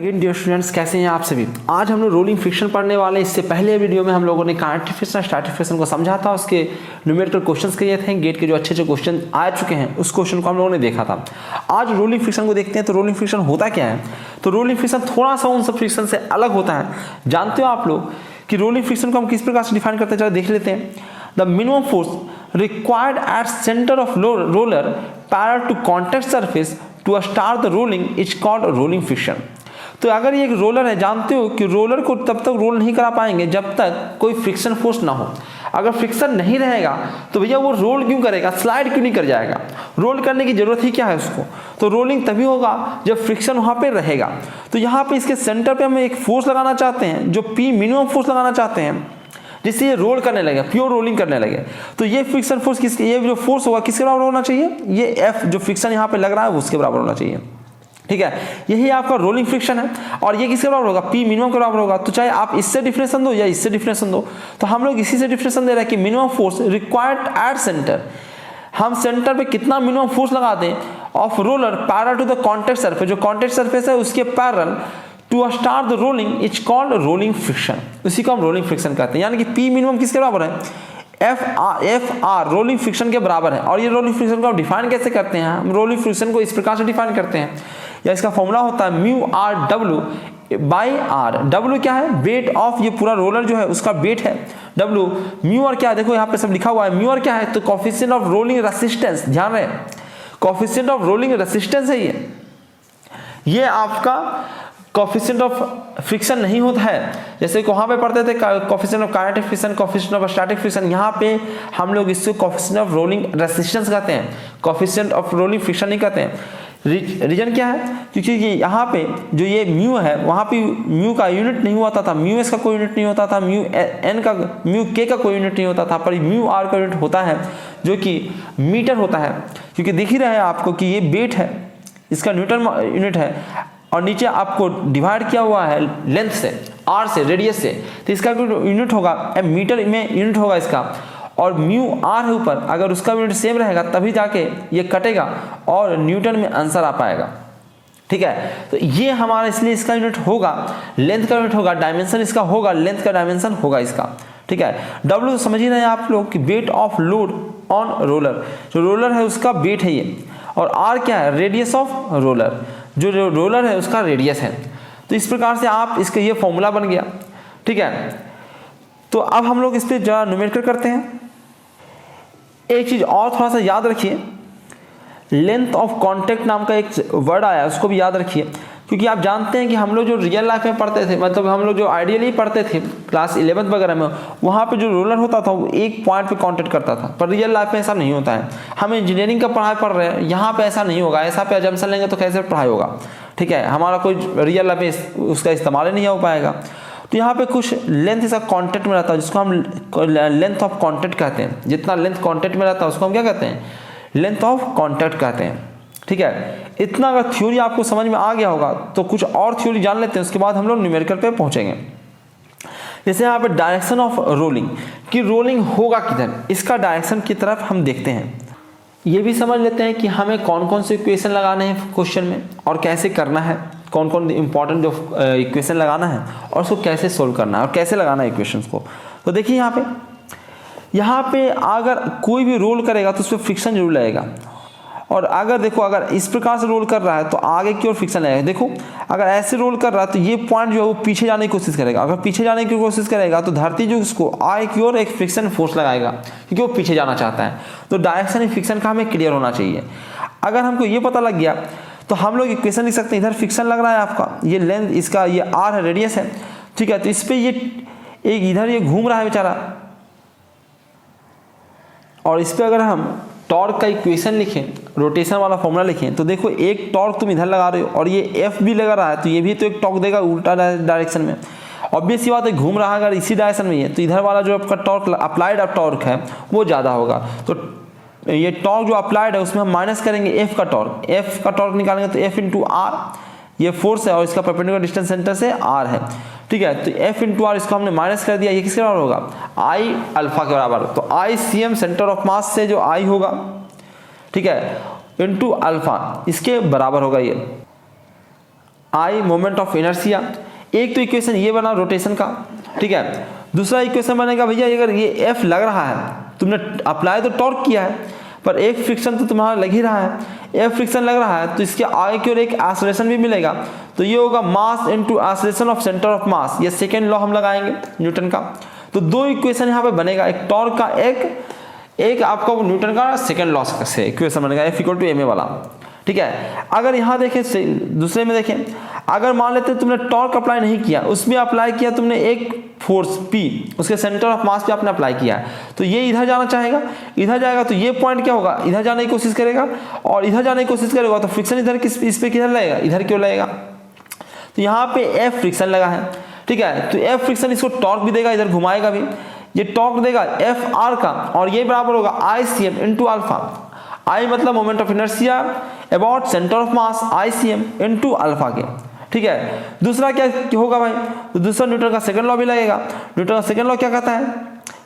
Again dear students, कैसे हैं आप सभी। आज हम लोग रोलिंग फ्रिक्शन पढ़ने वाले हैं। इससे पहले वीडियो में हम लोगों ने काइनेटिक फ्रिक्शन, स्टैटिक फ्रिक्शन को समझा था, उसके न्यूमेरिकल क्वेश्चंस किए थे, गेट के जो अच्छे अच्छे क्वेश्चन आ चुके हैं उस क्वेश्चन को हम लोगों ने देखा था। आज रोलिंग फ्रिक्शन को देखते हैं। तो रोलिंग फ्रिक्शन होता क्या है। तो रोलिंग फ्रिक्शन थोड़ा सा उन सब फ्रिक्शन से अलग होता है। जानते हो आप लोग कि रोलिंग फ्रिक्शन को हम किस प्रकार से डिफाइन करते हैं, चलो देख लेते हैं। The minimum force required at centre of roller parallel to contact surface to start the rolling is called rolling friction. तो अगर ये एक रोलर है, जानते हो कि रोलर को तब तक रोल नहीं करा पाएंगे जब तक कोई फ्रिक्शन फोर्स ना हो। अगर फ्रिक्शन नहीं रहेगा तो भैया वो रोल क्यों करेगा, स्लाइड क्यों नहीं कर जाएगा। रोल करने की जरूरत ही क्या है उसको। तो रोलिंग तभी होगा जब फ्रिक्शन वहां पे रहेगा। तो यहाँ पे इसके सेंटर पे हम एक फोर्स लगाना चाहते हैं, जो पी मिनिमम फोर्स लगाना चाहते हैं, जिससे ये रोल करने लगे, प्योर रोलिंग करने लगे। तो ये फ्रिक्शन फोर्स किसके, ये जो फोर्स होगा किसके बराबर होना चाहिए, ये एफ जो फ्रिक्शन यहाँ पे लग रहा है उसके बराबर होना चाहिए। ठीक है, यही आपका रोलिंग फ्रिक्शन है। और ये किसके बराबर होगा, पी मिनिमम के बराबर होगा। तो चाहे आप इससे डिफिनेशन दो या इससे डिफिनेशन दो, तो हम लोग इसी से डिफिनेशन दे रहे हैं कि minimum force required at centre, हम सेंटर पे कितना मिनिमम फोर्स लगा दें of roller parallel to the contact surface, जो कॉन्टैक्ट सरफेस है उसके parallel to start the rolling is called rolling friction. उसी को हम रोलिंग फ्रिक्शन कहते हैं। यानी कि पी मिनिमम किसके बराबर है, एफ आर रोलिंग फ्रिक्शन के बराबर है। और ये रोलिंग फ्रिक्शन को हम डिफाइन कैसे करते हैं, हम रोलिंग फ्रिक्शन को इस प्रकार से डिफाइन करते हैं, या इसका फॉर्मूला होता है mu R W by R. W क्या है, वेट ऑफ ये पूरा रोलर जो है उसका वेट है डब्ल्यू। म्यू आर क्या है, देखो यहाँ पे सब लिखा हुआ है। म्यू आर क्या है, तो कोफिशिएंट ऑफ रोलिंग रेसिस्टेंस, ध्यान रहे कोफिशिएंट ऑफ रोलिंग रेसिस्टेंस है ये आपका कोफिशिएंट ऑफ फ्रिक्शन नहीं होता है। जैसे वहां पे पढ़ते थे coefficient of kinetic friction, coefficient of static friction, यहाँ पे हम लोग इससे कोफिशिएंट ऑफ रोलिंग रेसिस्टेंस कहते हैं, कोफिशिएंट ऑफ रोलिंग फ्रिक्शन नहीं कहते हैं। रीजन क्या है, क्योंकि यहाँ पे जो ये म्यू है वहाँ पे म्यू का यूनिट नहीं होता था, म्यू एस का कोई यूनिट नहीं होता था, म्यू एन का, म्यू के का कोई यूनिट नहीं होता था, पर म्यू आर का यूनिट होता है जो कि मीटर होता है। क्योंकि दिख ही रहा है आपको कि ये वेट है, इसका न्यूटन यूनिट है, और नीचे आपको डिवाइड किया हुआ है लेंथ से, आर से, रेडियस से, तो इसका यूनिट होगा मीटर में यूनिट होगा इसका। और म्यू आर है ऊपर, अगर उसका यूनिट सेम रहेगा तभी जाके ये कटेगा और न्यूटन में आंसर आ पाएगा। ठीक है, तो ये हमारा इसलिए इसका यूनिट होगा, लेंथ का यूनिट होगा, डायमेंशन इसका होगा, लेंथ का डायमेंशन होगा इसका। ठीक है, डब्ल्यू समझ ही रहे हैं आप लोग कि weight of load on roller, जो रोलर है उसका वेट है ये। और आर क्या है, रेडियस ऑफ रोलर, जो रोलर है उसका रेडियस है। तो इस प्रकार से आप इसका ये फॉर्मूला बन गया। ठीक है, तो अब हम लोग इस पर जरा न्यूमेरिकल करते हैं। एक चीज और थोड़ा सा याद रखिए, लेंथ ऑफ कॉन्टैक्ट नाम का एक वर्ड आया, उसको भी याद रखिए। क्योंकि आप जानते हैं कि हम लोग जो रियल लाइफ में पढ़ते थे, मतलब हम लोग जो आइडियली पढ़ते थे क्लास 11 वगैरह में, वहाँ पे जो रोलर होता था वो एक पॉइंट पे कॉन्टैक्ट करता था, पर रियल लाइफ में ऐसा नहीं होता है। हम इंजीनियरिंग का पढ़ाई पढ़ रहे हैं, यहाँ पे ऐसा नहीं होगा। ऐसा पे अजम्पशन लेंगे तो कैसे पढ़ाई होगा। ठीक है, हमारा कोई रियल लाइफ में उसका इस्तेमाल ही नहीं हो पाएगा। तो यहाँ पे कुछ लेंथ इसका कॉन्टैक्ट में रहता है, जिसको हम लेंथ ऑफ कॉन्टैक्ट कहते हैं। जितना लेंथ कॉन्टैक्ट में रहता है उसको हम क्या कहते हैं, लेंथ ऑफ कॉन्टैक्ट कहते हैं। ठीक है, इतना अगर थ्योरी आपको समझ में आ गया होगा तो कुछ और थ्योरी जान लेते हैं, उसके बाद हम लोग न्यूमेरिकल पे पहुंचेंगे। जैसे यहाँ पे डायरेक्शन ऑफ रोलिंग, कि रोलिंग होगा किधर, इसका डायरेक्शन की तरफ हम देखते हैं। ये भी समझ लेते हैं कि हमें कौन कौन से इक्वेशन लगाने हैं क्वेश्चन में और कैसे करना है, कौन कौन इंपॉर्टेंट जो इक्वेशन लगाना है और उसको कैसे सोल्व करना है और कैसे लगाना है इक्वेशंस को। तो देखिए यहाँ पे अगर कोई भी रोल करेगा तो उसमें फ्रिक्शन जरूर लगेगा। और अगर देखो, अगर इस प्रकार से रोल कर रहा है तो आगे की ओर फ्रिक्शन लगेगा। देखो, अगर ऐसे रोल कर रहा है तो ये पॉइंट जो है वो पीछे जाने की कोशिश करेगा। अगर पीछे जाने की कोशिश करेगा तो धरती जो उसको आए की ओर एक फ्रिक्शन फोर्स लगाएगा, क्योंकि वो पीछे जाना चाहता है। तो डायरेक्शन फ्रिक्शन का हमें क्लियर होना चाहिए। अगर हमको ये पता लग गया तो हम लोग इक्वेशन लिख सकते हैं। इधर फ्रिक्शन लग रहा है आपका, ये लेंथ इसका, ये आर है, रेडियस है। ठीक है, तो इस पर ये एक इधर ये घूम रहा है बेचारा, और इस पर अगर हम टॉर्क का इक्वेशन लिखें, रोटेशन वाला फॉर्मूला लिखें, तो देखो एक टॉर्क तुम इधर लगा रहे हो और ये एफ भी लगा रहा है, तो ये भी तो एक टॉर्क देगा उल्टा डायरेक्शन में। ऑब्वियस सी बात है, घूम रहा है अगर इसी डायरेक्शन में है तो इधर वाला जो आपका टॉर्क अप्लाइड टॉर्क है वो ज़्यादा होगा। तो ये टॉर्क जो अप्लाइड है उसमें हम माइनस करेंगे एफ का टॉर्क निकालेंगे, तो एफ इंटू आर ये फोर्स है और इसका परपेंडिकुलर डिस्टेंस सेंटर से आर है। ठीक है, तो एफ इंटू आर इसको हमने माइनस कर दिया, ये किसके बराबर होगा, आई अल्फा के बराबर। तो I C M centre of mass से जो आई होगा, ठीक है, इंटू अल्फा, इसके बराबर होगा ये। आई मोमेंट ऑफ इनर्शिया। एक तो इक्वेशन ये बना रोटेशन का, ठीक है। दूसरा इक्वेशन बनेगा भैया अगर ये एफ लग रहा है, तुमने अप्लाई तो टॉर्क किया है पर एक फ्रिक्शन तो तुम्हारा लग ही रहा है, एफ फ्रिक्शन लग रहा है तो इसके आगे की ओर एक एक्सेलरेशन भी मिलेगा, तो ये होगा mass into acceleration of centre of मास। ये सेकेंड लॉ हम लगाएंगे न्यूटन का। तो दो इक्वेशन यहाँ पे बनेगा, एक टॉर्क का, एक आपका न्यूटन का सेकेंड लॉ से इक्वेशन बनेगा F equal to M A वाला, ठीक है। अगर यहाँ देखें दूसरे में देखें, अगर मान लेते तुमने टॉर्क अप्लाई नहीं किया, उसमें अप्लाई किया तुमने एक फोर्स P, उसके सेंटर ऑफ मास पे आपने अप्लाई किया है, तो ये इधर जाना चाहेगा, इधर जाएगा तो ये पॉइंट क्या होगा, इधर जाने की कोशिश करेगा, और इधर जाने की कोशिश करेगा तो फ्रिक्शन इधर इस पे किधर लगेगा, इधर क्यों लगेगा। तो यहाँ पे F फ्रिक्शन लगा है, ठीक है। तो F फ्रिक्शन इसको टॉर्क भी देगा, इधर घुमाएगा भी, ये टॉर्क देगा F R का, और ये बराबर होगा ICM इंटू अल्फा। I मतलब moment of inertia about centre of mass ICM into alpha के, ठीक है। दूसरा क्या होगा भाई, तो दूसरा न्यूटन का सेकंड लॉ भी लगेगा। न्यूटन का सेकंड लॉ क्या कहता है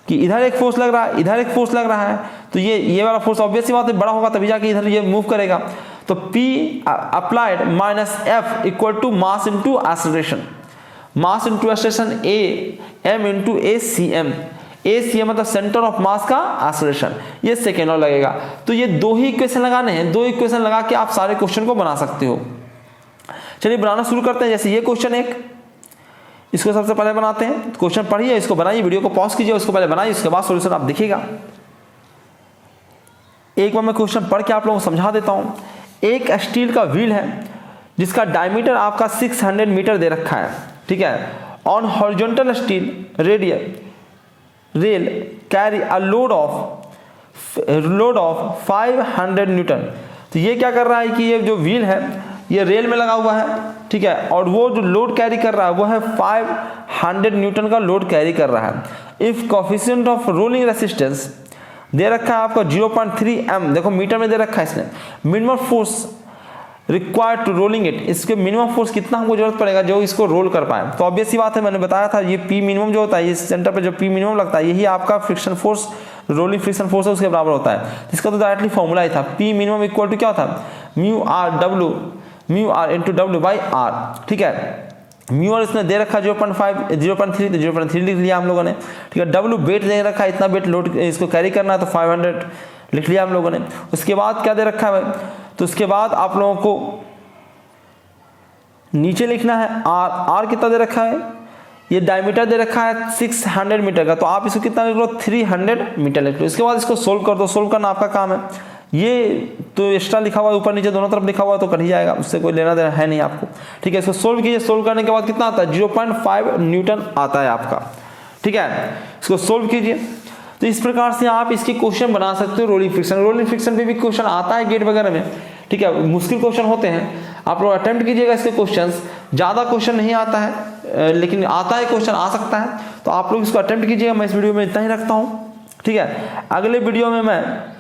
कि इधर एक फोर्स लग रहा है, इधर एक फोर्स लग रहा है, तो ये वाला फोर्स ऑब्वियस सी बात है बड़ा होगा तभी जाके इधर ये मूव करेगा। तो P applied minus F equal to mass into acceleration, mass into acceleration A M into ACM, ACM मतलब सेंटर ऑफ मास का एक्सेलरेशन, ये सेकेंड लॉ लगेगा। तो ये दो ही इक्वेशन लगाने हैं, दो इक्वेशन लगा के आप सारे क्वेश्चन को बना सकते हो। चलिए बनाना शुरू करते हैं। जैसे ये क्वेश्चन एक, इसको सबसे पहले बनाते हैं। क्वेश्चन पढ़िए, इसको बनाइए, वीडियो को पॉज कीजिए, उसको पहले बनाइए, उसके बाद सॉल्यूशन आप देखिएगा। एक बार मैं क्वेश्चन पढ़ के आप लोगों को समझा देता हूं। एक स्टील का व्हील है जिसका डायमीटर आपका 600 मीटर दे रखा है, ठीक है। On horizontal steel rail carry a load of 500 Newton. तो ये क्या कर रहा है कि ये जो व्हील है ये रेल में लगा हुआ है, ठीक है, और वो जो लोड कैरी कर रहा है वो है 500 न्यूटन का लोड कैरी कर रहा है। If coefficient of rolling resistance दे रखा है आपका 0.3 m, देखो मीटर में दे रखा है इसने। Minimum force required to rolling it, इसके मिनिमम फोर्स कितना हमको जरूरत पड़ेगा जो इसको रोल कर पाए। तो ऑब्वियस सी बात है, मैंने बताया था ये P मिनिमम जो होता है, ये सेंटर पे जो P मिनिमम लगता है यही आपका friction force, rolling friction force है उसके बराबर होता है। इसका तो डायरेक्टली फॉर्मूला ही था, P मिनिमम इक्वल टू क्या था, mu R into W by R, ठीक है। म्यू और इसने दे रखा 0.5 0.3 तो 0.3 लिख लिया हम लोगों ने, ठीक है। डब्ल्यू वेट दे रखा है, इतना वेट लोड इसको कैरी करना है तो 500 लिख लिया हम लोगों ने। उसके बाद क्या दे रखा है भाई, तो उसके बाद आप लोगों को नीचे लिखना है आर कितना दे रखा है, ये डायमीटर दे रखा है 600 मीटर का, तो आप इसको कितना लिख लो 300 मीटर लिख लो। इसके बाद इसको सोल्व कर दो, सोल्व करना आपका काम है। ये तो एक्स्ट्रा लिखा हुआ है, ऊपर नीचे दोनों तरफ लिखा हुआ तो कर ही जाएगा, उससे कोई लेना देना है नहीं आपको, ठीक है। इसको सोल्व कीजिए, सोल्व करने के बाद कितना आता है 0.5 न्यूटन आता है आपका, ठीक है। इसको सोल्व कीजिए। तो इस प्रकार से आप इसके क्वेश्चन बना सकते हो। रोलिंग फ्रिक्शन पे भी क्वेश्चन आता है गेट वगैरह में, ठीक है। मुश्किल क्वेश्चन होते हैं, आप लोग अटेम्प्ट कीजिएगा इसके क्वेश्चंस। ज़्यादा क्वेश्चन नहीं आता है लेकिन आता है, क्वेश्चन आ सकता है, तो आप लोग इसको अटेम्प्ट कीजिएगा। मैं इस वीडियो में इतना ही रखता हूँ, ठीक है। अगले वीडियो में मैं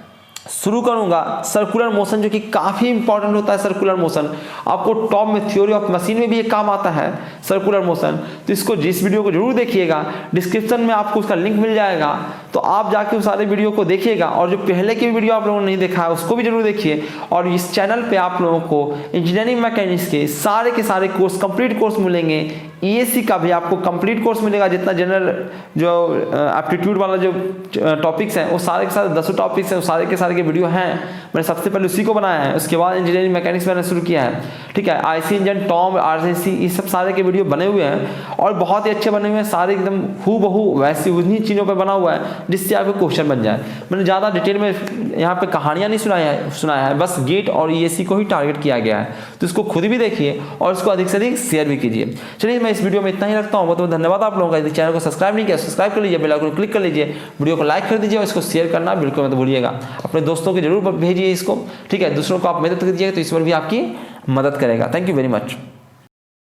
शुरू करूंगा सर्कुलर मोशन, जो कि काफी इंपॉर्टेंट होता है। सर्कुलर मोशन आपको टॉप में थ्योरी ऑफ मशीन में भी ये काम आता है सर्कुलर मोशन। तो इसको जिस वीडियो को जरूर देखिएगा, डिस्क्रिप्शन में आपको उसका लिंक मिल जाएगा, तो आप जाके उस सारे वीडियो को देखिएगा। और जो पहले की वीडियो आप लोगों ने नहीं देखा है उसको भी जरूर देखिए। और इस चैनल पे आप लोगों को इंजीनियरिंग मैकेनिक्स के सारे कोर्स कंप्लीट कोर्स मिलेंगे। EAC का भी आपको कंप्लीट कोर्स मिलेगा, जितना जनरल जो एप्टीट्यूड वाला जो टॉपिक्स हैं वो सारे के सारे 10 टॉपिक्स हैं, सारे के सारे के वीडियो हैं। मैंने सबसे पहले उसी को बनाया है, उसके बाद इंजीनियरिंग मैकेनिक्स मैंने शुरू किया है, ठीक है। IC इंजन, टॉम, RCC ये सब सारे के वीडियो बने हुए हैं और बहुत ही अच्छे बने हुए हैं, सारे एकदम हूबहू वैसी उन्हीं चीज़ों पर बना हुआ है जिससे आपको क्वेश्चन बन जाए। मैंने ज़्यादा डिटेल में यहाँ पे कहानियाँ नहीं सुनाया है, बस गेट और EAC को ही टारगेट किया गया है। तो इसको खुद भी देखिए और इसको अधिक से अधिक शेयर भी कीजिए। चलिए मैं इस वीडियो में इतना ही रखता हूँ। बहुत बहुत धन्यवाद आप लोगों का। यदि चैनल को सब्सक्राइब नहीं किया सब्सक्राइब कर लीजिए, बेल आइकन क्लिक कर लीजिए, वीडियो को लाइक कर दीजिए और इसको शेयर करना बिल्कुल मत भूलिएगा। अपने दोस्तों को जरूर भेजिए इसको, ठीक है। दूसरों को आप मदद कीजिएगा तो इस पर भी आपकी मदद करेगा। Thank you very much.